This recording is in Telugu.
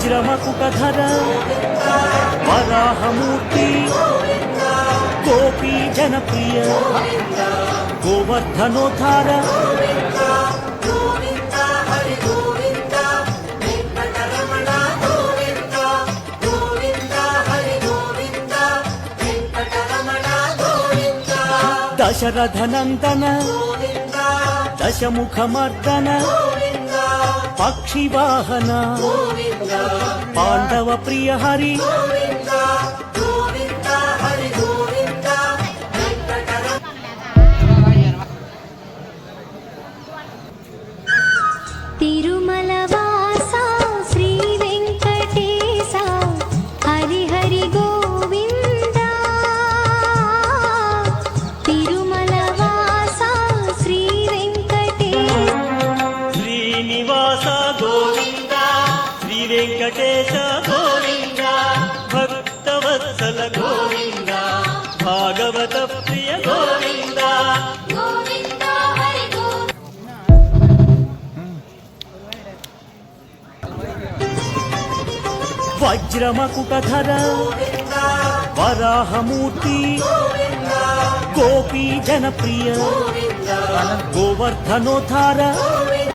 వజ్రమకుటధర వరాహమూర్తి గోపీ జనప్రియ గోవర్ధనోద్ధార దశరథనందన దశముఖమర్దన పక్షివాహన పాండవ ప్రియ హరి తిరుమల వాస శ్రీ వెంకటేశ హరి హరి గోవింద తిరుమల వాస శ్రీ వెంకటేశ శ్రీనివాస గోవింద శ్రీ వెంకటేశ గోవింద భక్తవత్సల గోవింద భాగవత ప్రియ గోవింద గోవింద హరి వజ్రమకుటధర వరాహమూర్తి గోపీ జనప్రియ గోవర్ధనోద్ధార